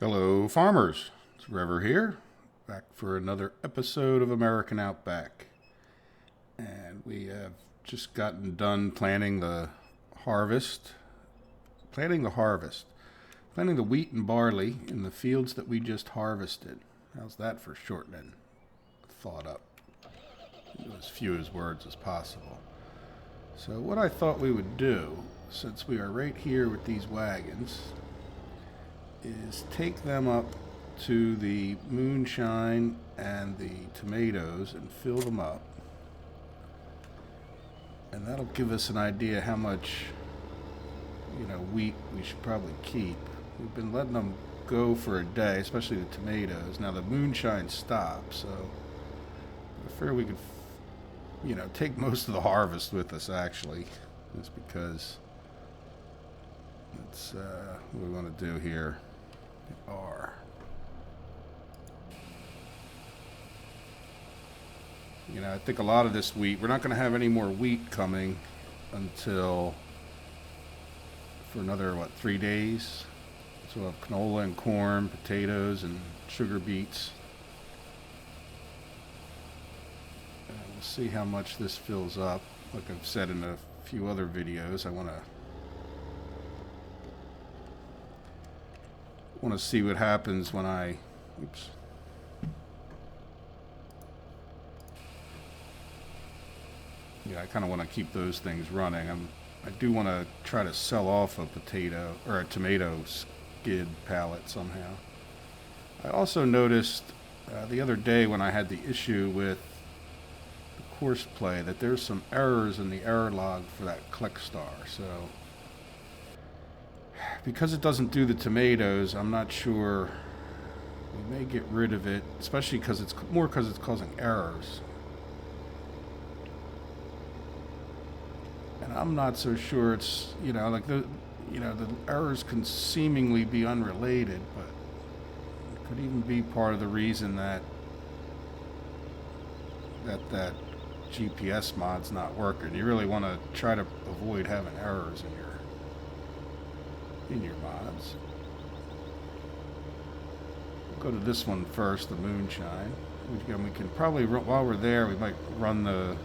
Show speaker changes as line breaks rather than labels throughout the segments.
Hello, farmers. It's Rever here, back for another episode of American Outback. And we have just gotten done planting the harvest. Planting the wheat and barley in the fields that we just harvested. How's that for shortening thought up into as few as words as possible? So what I thought we would do, since we are right here with these wagons, is take them up to the moonshine and the tomatoes and fill them up. And that'll give us an idea how much, wheat we should probably keep. We've been letting them go for a day, especially the tomatoes. Now the moonshine stopped, so I figure we could, take most of the harvest with us actually, just because that's what we want to do here. I think a lot of this wheat, we're not going to have any more wheat coming until for another 3 days. So we'll have canola and corn, potatoes and sugar beets. And we'll see how much this fills up. Like I've said in a few other videos, I want to see what happens when I I kind of want to keep those things running. I do want to try to sell off a potato or a tomato skid pallet somehow. I also noticed the other day when I had the issue with the course play that there's some errors in the error log for that click star. So because it doesn't do the tomatoes, I'm not sure. We may get rid of it, especially because it's causing errors. And I'm not so sure it's, the errors can seemingly be unrelated, but it could even be part of the reason that GPS mod's not working. You really want to try to avoid having errors in your mods. We'll go to this one first, the moonshine. We can probably, while we're there, we might run the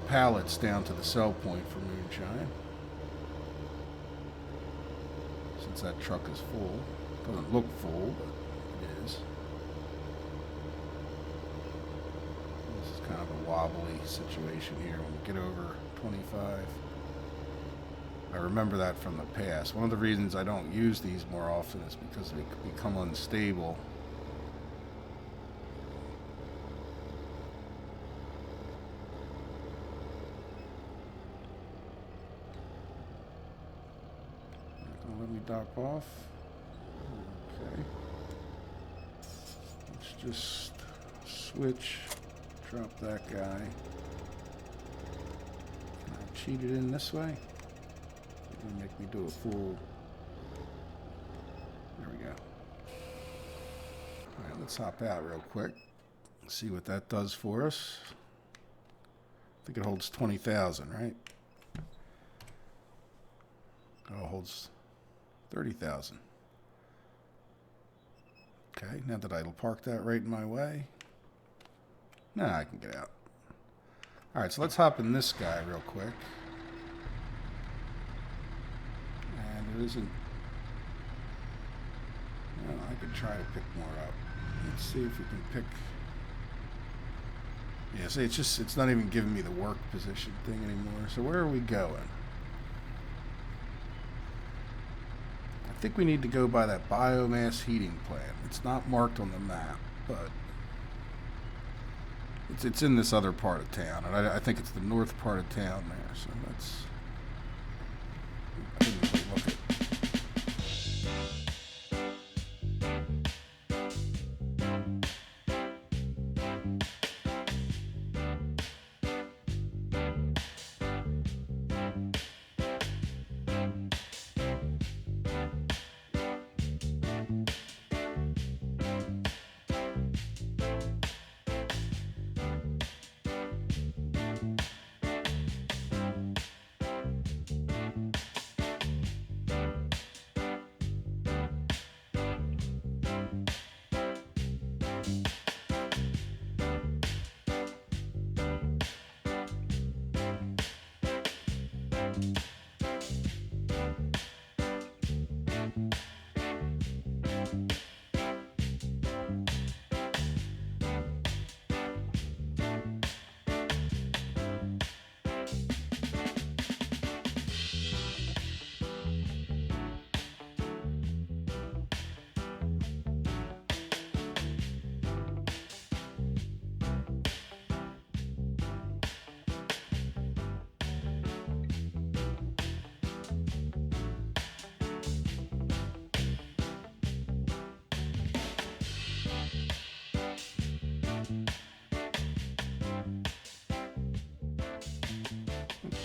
pallets down to the sell point for moonshine, since that truck is full. Doesn't look full, but it is. This is kind of a wobbly situation here when we get over 25. I remember that from the past. One of the reasons I don't use these more often is because they become unstable. Let me dock off. Okay. Let's just switch. Drop that guy. Can I cheat it in this way? It's gonna make me do a full. There we go. Alright, let's hop out real quick. See what that does for us. I think it holds 20,000, right? Oh, it holds 30,000. Okay, now that I'll park that right in my way. Nah, I can get out. Alright, so let's hop in this guy real quick. And it isn't. Well, I could try to pick more up. Let's see if we can pick. Yeah, see, it's not even giving me the work position thing anymore. So where are we going? I think we need to go by that biomass heating plant. It's not marked on the map, but it's in this other part of town, and I think it's the north part of town there. So that's. I didn't really look at.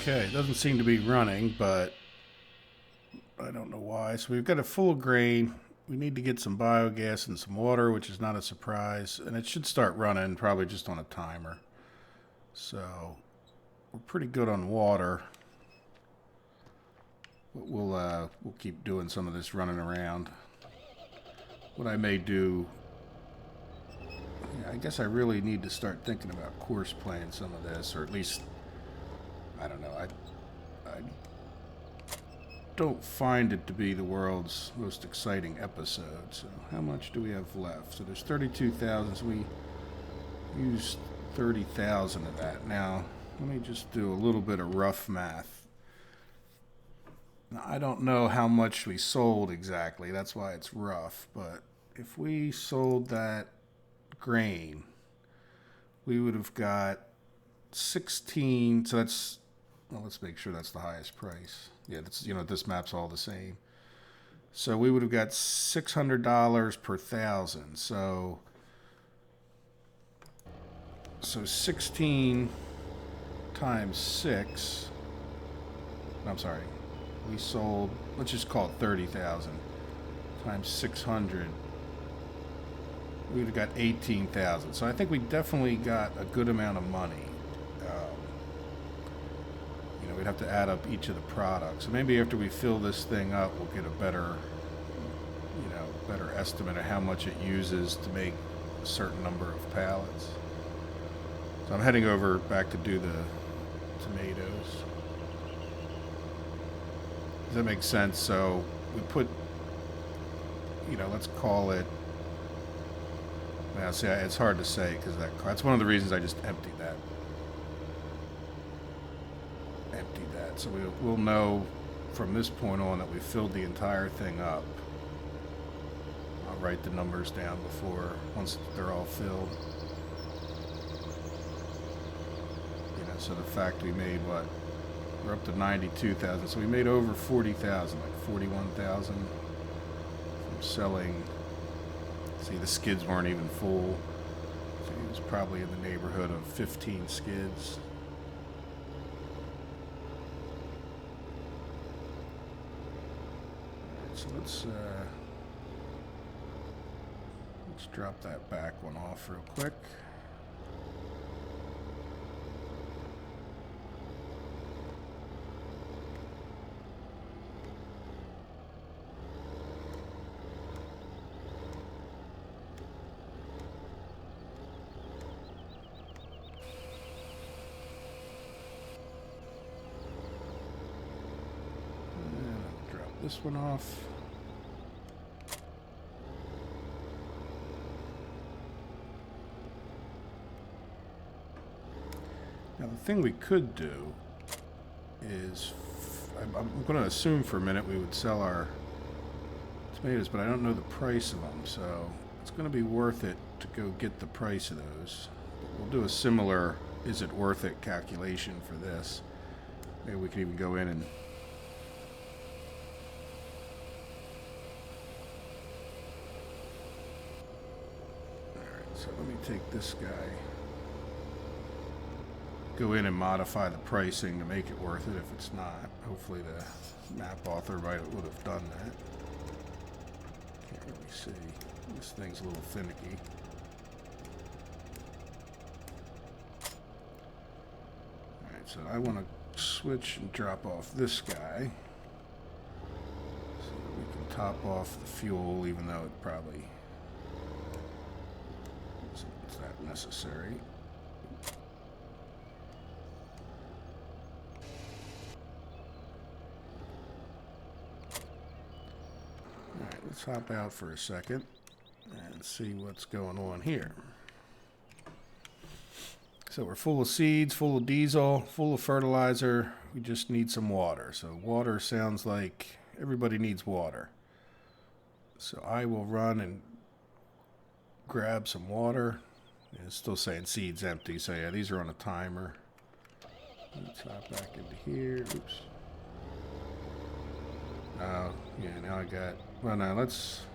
Okay, it doesn't seem to be running, but I don't know why. So we've got it full of grain. We need to get some biogas and some water, which is not a surprise. And it should start running probably just on a timer. So we're pretty good on water. But we'll keep doing some of this running around. What I may do, I guess I really need to start thinking about course playing some of this, or at least, I don't know, I don't find it to be the world's most exciting episode. So how much do we have left? So there's 32,000, so we used 30,000 of that. Now, let me just do a little bit of rough math. Now, I don't know how much we sold exactly, that's why it's rough, but if we sold that grain, we would have got 16, so that's, well, let's make sure that's the highest price. Yeah, that's, this map's all the same. So we would have got $600 per thousand. So 16 times 6. I'm sorry. We sold, let's just call it 30,000 times 600. We would have got 18,000. So I think we definitely got a good amount of money. We'd have to add up each of the products. So maybe after we fill this thing up, we'll get a better estimate of how much it uses to make a certain number of pallets. So I'm heading over back to do the tomatoes. Does that make sense? So we put, let's call it, now see, it's hard to say because that's one of the reasons I just emptied that. So we'll know from this point on that we filled the entire thing up. I'll write the numbers down once they're all filled. So the fact we made what? We're up to 92,000. So we made over 40,000, like 41,000 from selling. See, the skids weren't even full. So it was probably in the neighborhood of 15 skids. So let's drop that back one off real quick. And I'll drop this one off. Now the thing we could do is, I'm going to assume for a minute we would sell our tomatoes, but I don't know the price of them, so it's going to be worth it to go get the price of those. We'll do a similar is it worth it calculation for this. Maybe we can even go in and alright, so let me take this guy. Go in and modify the pricing to make it worth it if it's not. Hopefully the map author would have done that. Can't really see. This thing's a little finicky. Alright, so I want to switch and drop off this guy so that we can top off the fuel, even though it probably isn't that necessary. Let's hop out for a second and see what's going on here. So we're full of seeds, full of diesel, full of fertilizer. We just need some water. So water sounds like everybody needs water. So I will run and grab some water. It's still saying seeds empty. So yeah, these are on a timer. Let's hop back into here. Oops. Yeah, now I got, well now let's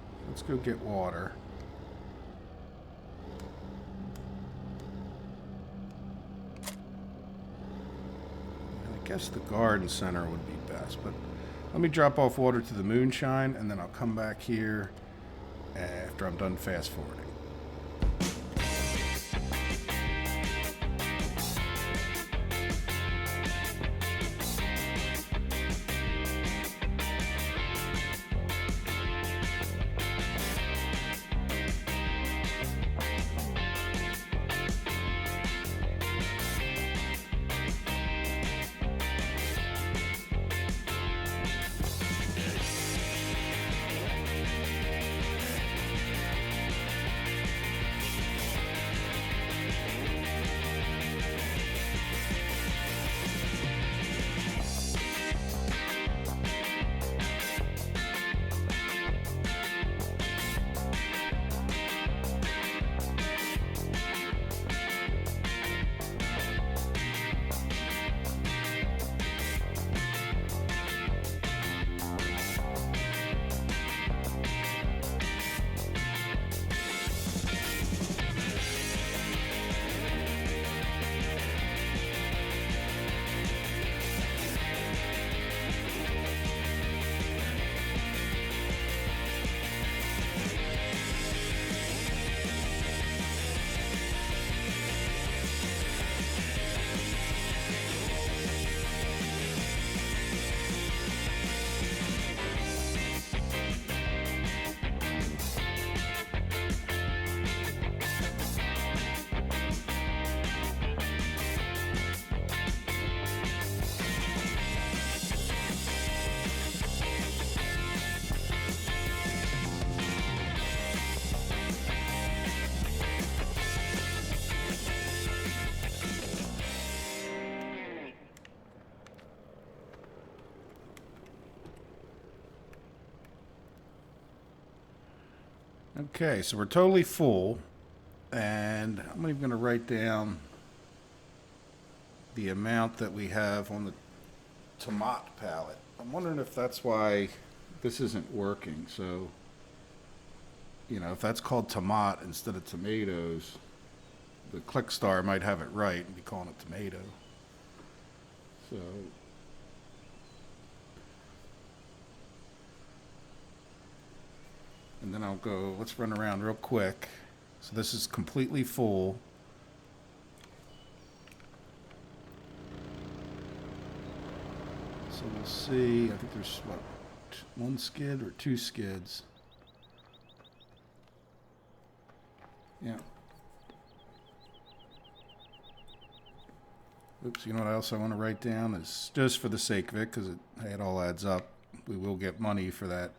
go get water. guess the garden center would be best, but let me drop off water to the moonshine, and then I'll come back here after I'm done fast forwarding. Okay, so we're totally full, and I'm even going to write down the amount that we have on the tomato palette. I'm wondering if that's why this isn't working. So, you know, if that's called tomato instead of tomatoes, the ClickStar might have it right and be calling it tomato. So, and then I'll go, let's run around real quick. So this is completely full. So we'll see, I think there's what, one skid or two skids? Yeah. Oops, you know what else I want to write down is, just for the sake of it, because it all adds up, we will get money for that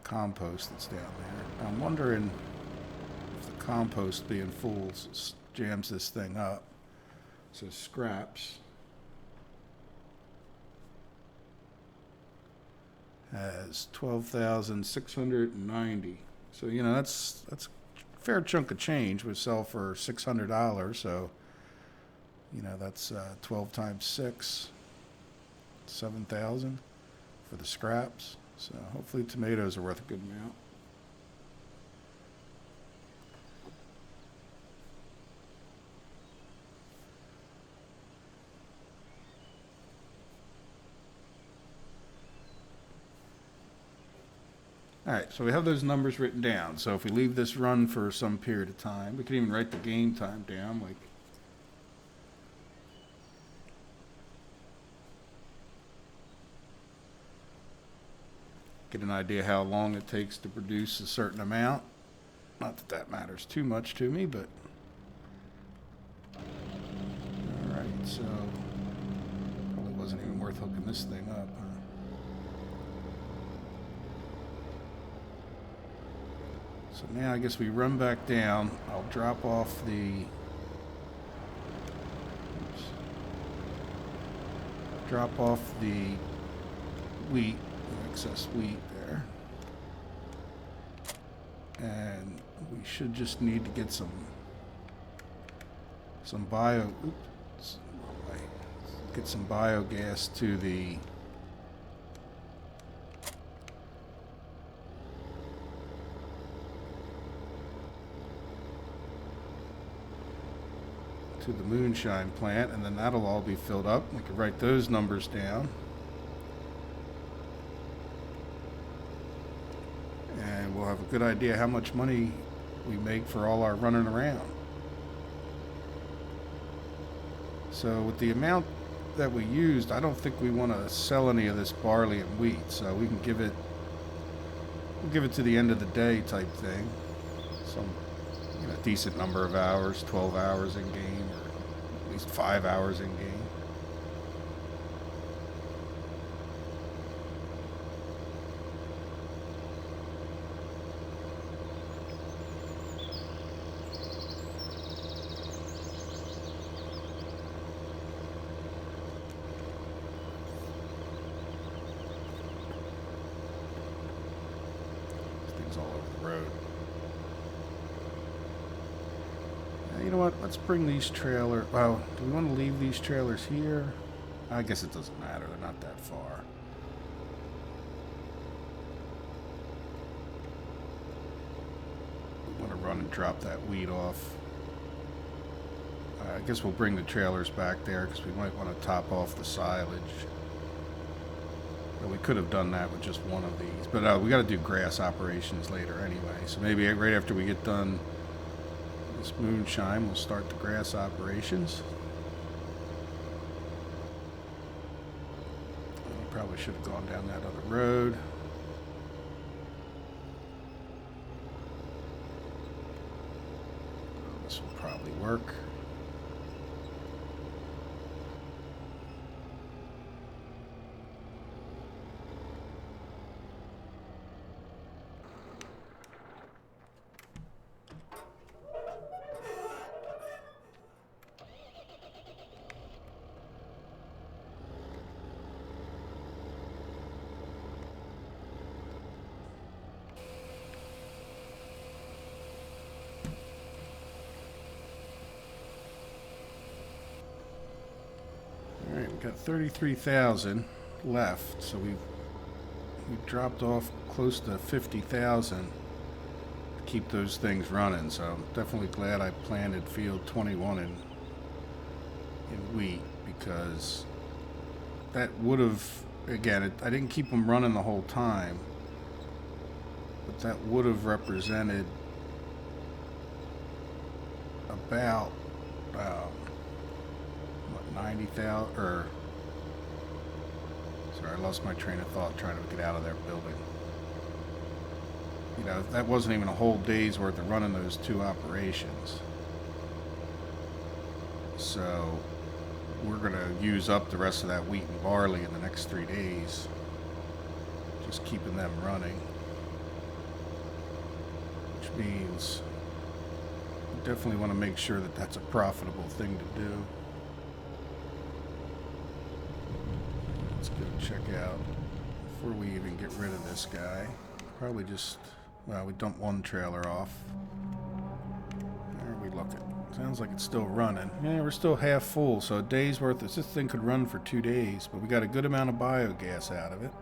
compost that's down there. I'm wondering if the compost being full jams this thing up. So scraps has 12,690. So, you know, that's a fair chunk of change. We sell for $600, so, you know, that's 12 times 6, 7,000 for the scraps. So hopefully tomatoes are worth a good amount. All right, so we have those numbers written down. So if we leave this run for some period of time, we can even write the game time down, like get an idea how long it takes to produce a certain amount. Not that that matters too much to me, but all right, so probably wasn't even worth hooking this thing up, huh? So now I guess we run back down. I'll drop off the wheat, excess wheat there. And we should just need to get some biogas to the to the moonshine plant, and then that'll all be filled up. We can write those numbers down. And we'll have a good idea how much money we make for all our running around. So with the amount that we used, I don't think we want to sell any of this barley and wheat, so we can give it, we'll give it to the end of the day type thing. Some decent number of hours, 12 hours in game, or at least 5 hours in game. All over the road. You know what? Let's bring these trailers. Well, do we want to leave these trailers here? I guess it doesn't matter. They're not that far. We want to run and drop that wheat off. I guess we'll bring the trailers back there because we might want to top off the silage. We could have done that with just one of these, but we got to do grass operations later anyway. So maybe right after we get done this moonshine, we'll start the grass operations. We probably should have gone down that other road. This will probably work. Got 33,000 left, so we've dropped off close to 50,000 to keep those things running. So I'm definitely glad I planted field 21 in wheat, because that would have, again, I didn't keep them running the whole time, but that would have represented about 90,000, or sorry, I lost my train of thought trying to get out of their building. That wasn't even a whole day's worth of running those two operations. So we're going to use up the rest of that wheat and barley in the next 3 days, just keeping them running, which means we definitely want to make sure that that's a profitable thing to do. Let's go check out, before we even get rid of this guy, probably just, well, we dumped one trailer off. There we look at. Sounds like it's still running. Yeah, we're still half full, so a day's worth of, this thing could run for 2 days, but we got a good amount of biogas out of it.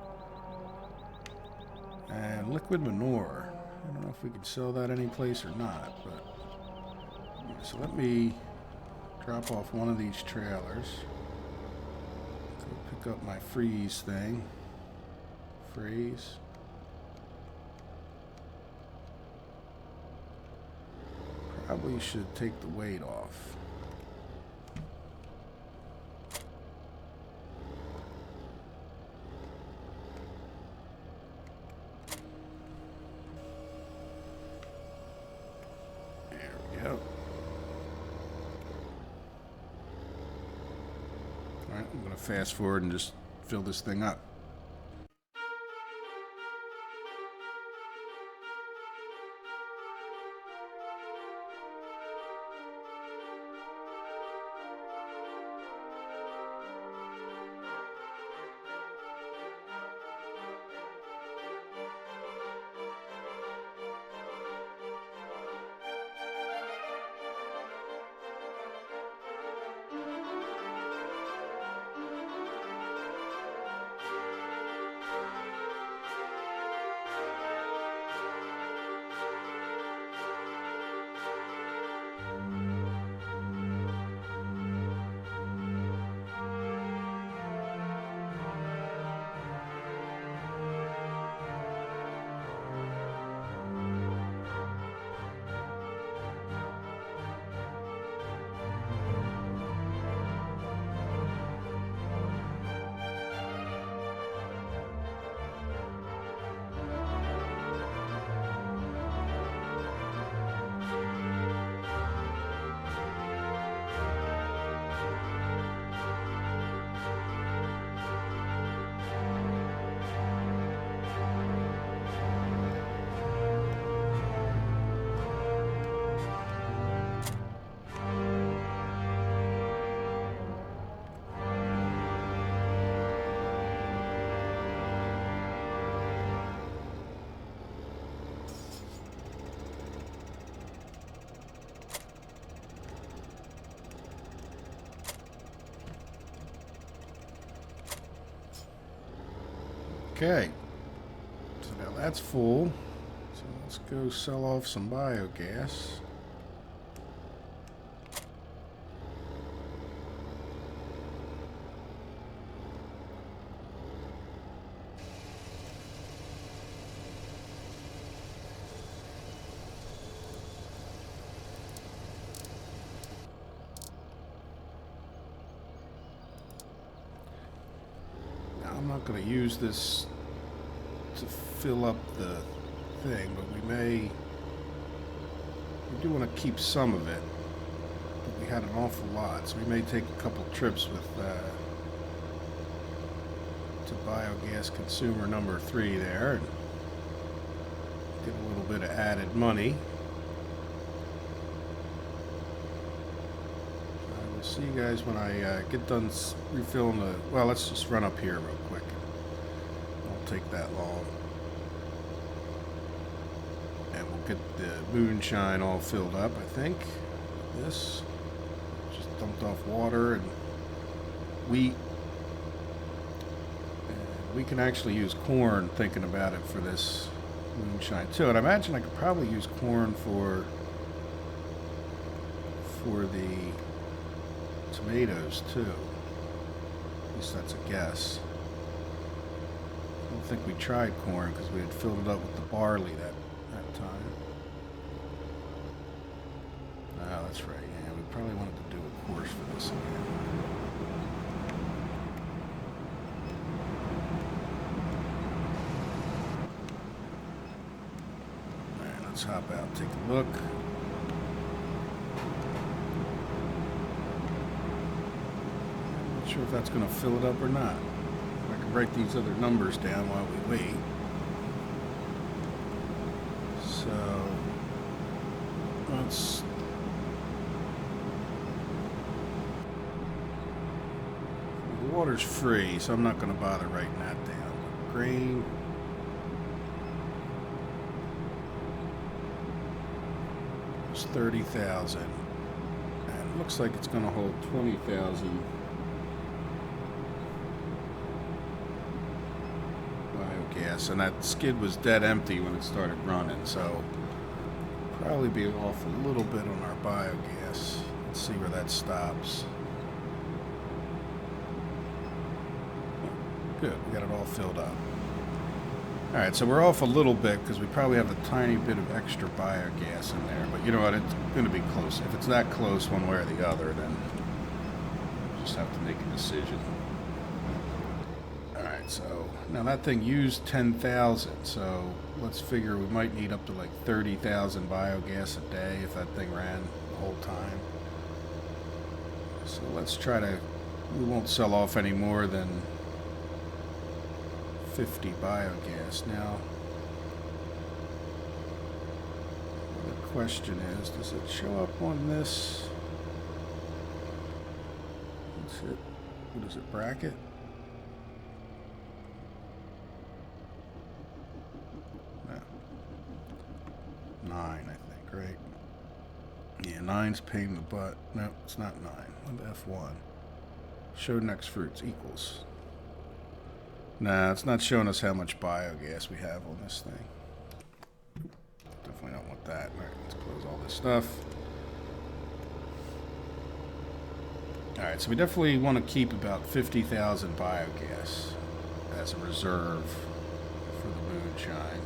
And liquid manure. I don't know if we can sell that anyplace or not, but, so let me drop off one of these trailers. Pick up my freeze thing. Freeze. Probably should take the weight off. There we go. Alright, I'm going to fast forward and just fill this thing up. Okay. So now that's full. So let's go sell off some biogas. Now I'm not going to use this to fill up the thing, but we do want to keep some of it. But we had an awful lot, so we may take a couple trips with to biogas consumer number 3 there and get a little bit of added money. I will see you guys when I get done refilling the. Well, let's just run up here real quick. Won't take that long. And we'll get the moonshine all filled up, I think. This. Just dumped off water and wheat. And we can actually use corn, thinking about it, for this moonshine too. And I imagine I could probably use corn for the tomatoes too. At least that's a guess. I don't think we tried corn because we had filled it up with the barley that time. Oh, that's right. Yeah, we probably wanted to do a course for this again. Alright, let's hop out, take a look. Not sure if that's going to fill it up or not. I can write these other numbers down while we wait. So let's. The water's free, so I'm not going to bother writing that down. Grain. It's 30,000. And it looks like it's going to hold 20,000 biogas. And that skid was dead empty when it started running, so probably be off a little bit on our biogas. Let's see where that stops. Good, we got it all filled up. Alright, so we're off a little bit because we probably have a tiny bit of extra biogas in there. But you know what, it's going to be close. If it's that close one way or the other, then we'll just have to make a decision. Alright, so now that thing used 10,000, so let's figure we might need up to like 30,000 biogas a day if that thing ran the whole time. So let's try to, we won't sell off any more than 50 biogas. Now, the question is, does it show up on this? What's it? What is it, bracket? No. 9, I think, right? Yeah, 9's pain in the butt. No, it's not 9. What F1? Show next fruits equals. Nah, it's not showing us how much biogas we have on this thing. Definitely don't want that. Alright, let's close all this stuff. Alright, so we definitely want to keep about 50,000 biogas as a reserve for the moonshine.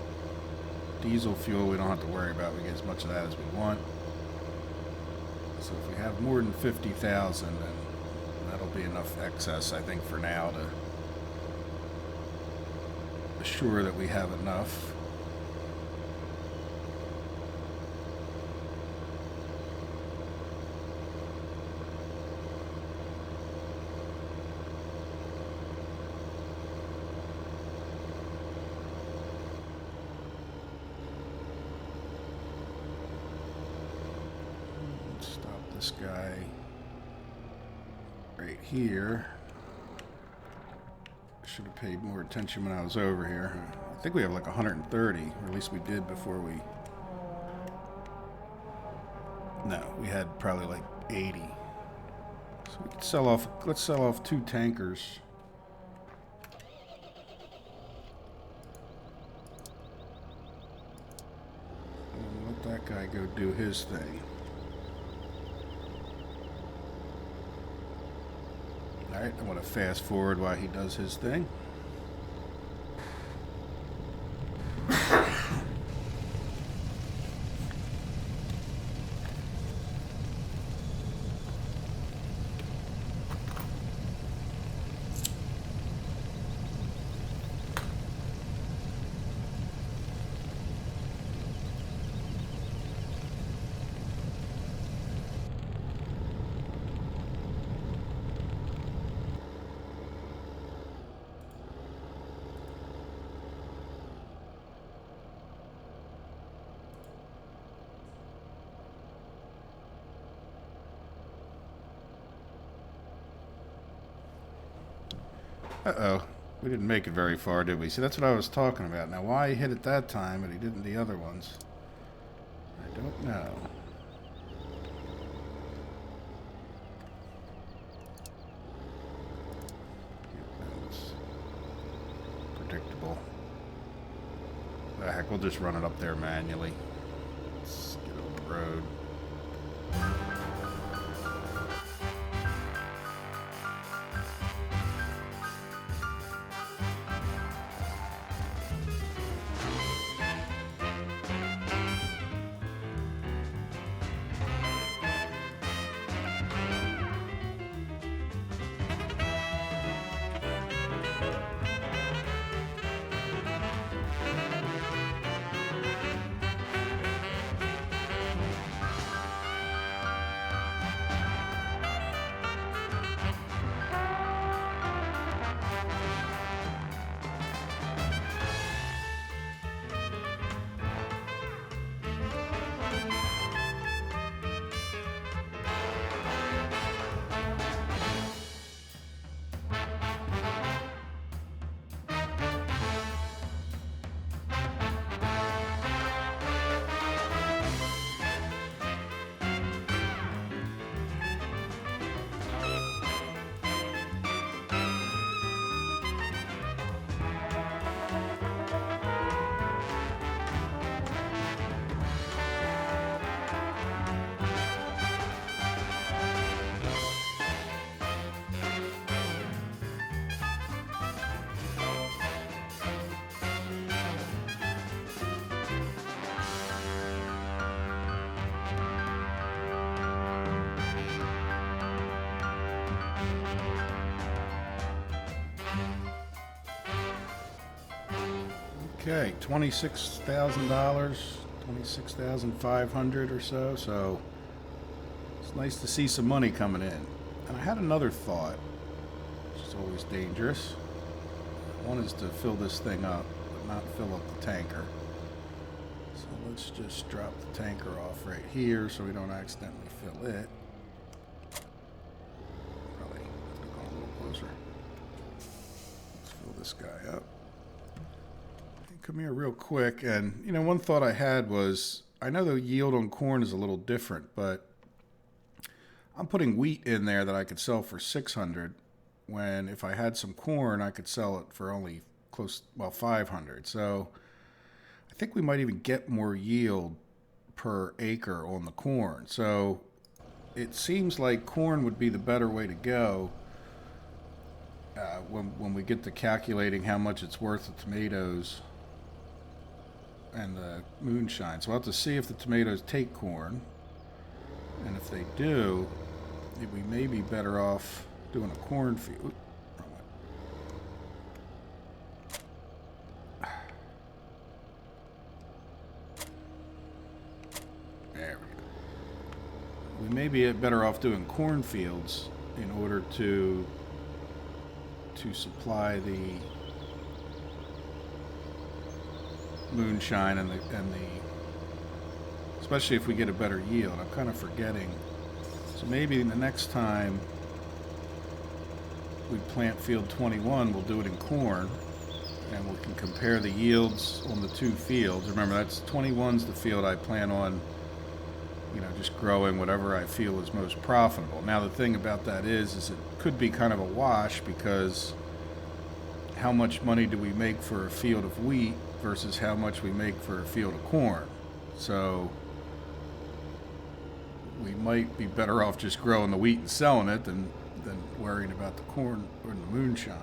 Diesel fuel we don't have to worry about. We get as much of that as we want. So if we have more than 50,000, then that'll be enough excess, I think, for now to assure that we have enough. Let's stop this guy right here. Should have paid more attention when I was over here. I think we have like 130, or at least we did before we... No, we had probably like 80. So we could sell off, let's sell off 2 tankers. that guy go do his thing. Alright, I want to fast forward while he does his thing. Uh-oh. We didn't make it very far, did we? See, that's what I was talking about. Now, why he hit it that time, but he didn't the other ones, I don't know. That's predictable. The heck, we'll just run it up there manually. Let's get on the road. Okay, $26,000, $26,500 or so. So it's nice to see some money coming in. And I had another thought, which is always dangerous. One is to fill this thing up, but not fill up the tanker. So let's just drop the tanker off right here so we don't accidentally fill it. Probably have to go a little closer. Let's fill this guy up. Come here real quick, and you know, one thought I had was, I know the yield on corn is a little different, but I'm putting wheat in there that I could sell for 600, when if I had some corn I could sell it for only 500. So I think we might even get more yield per acre on the corn. So it seems like corn would be the better way to go when we get to calculating how much it's worth of tomatoes and the moonshine. So we'll have to see if the tomatoes take corn, and if they do, we may be better off doing a cornfield. There we go. We may be better off doing cornfields in order to supply the moonshine and the especially if we get a better yield. I'm kind of forgetting. So maybe the next time we plant field 21, we'll do it in corn, and we can compare the yields on the two fields. Remember, that's 21's the field I plan on, you know, just growing whatever I feel is most profitable. Now the thing about that is it could be kind of a wash, because how much money do we make for a field of wheat versus how much we make for a field of corn? So we might be better off just growing the wheat and selling it than worrying about the corn or the moonshine.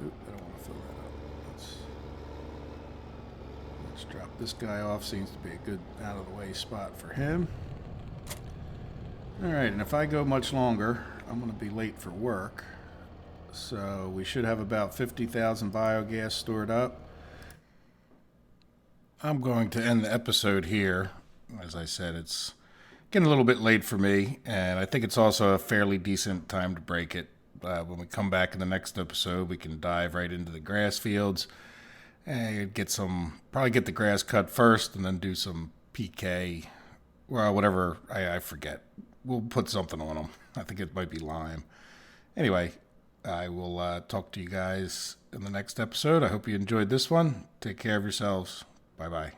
Oop, I don't want to fill that up. Let's drop this guy off. Seems to be a good out of the way spot for him. Alright, and if I go much longer, I'm going to be late for work. So we should have about 50,000 biogas stored up. I'm going to end the episode here. As I said, it's getting a little bit late for me, and I think it's also a fairly decent time to break it. When we come back in the next episode, we can dive right into the grass fields and probably get the grass cut first and then do some PK, well, whatever, I forget. We'll put something on them. I think it might be lime. Anyway, I will talk to you guys in the next episode. I hope you enjoyed this one. Take care of yourselves. Bye-bye.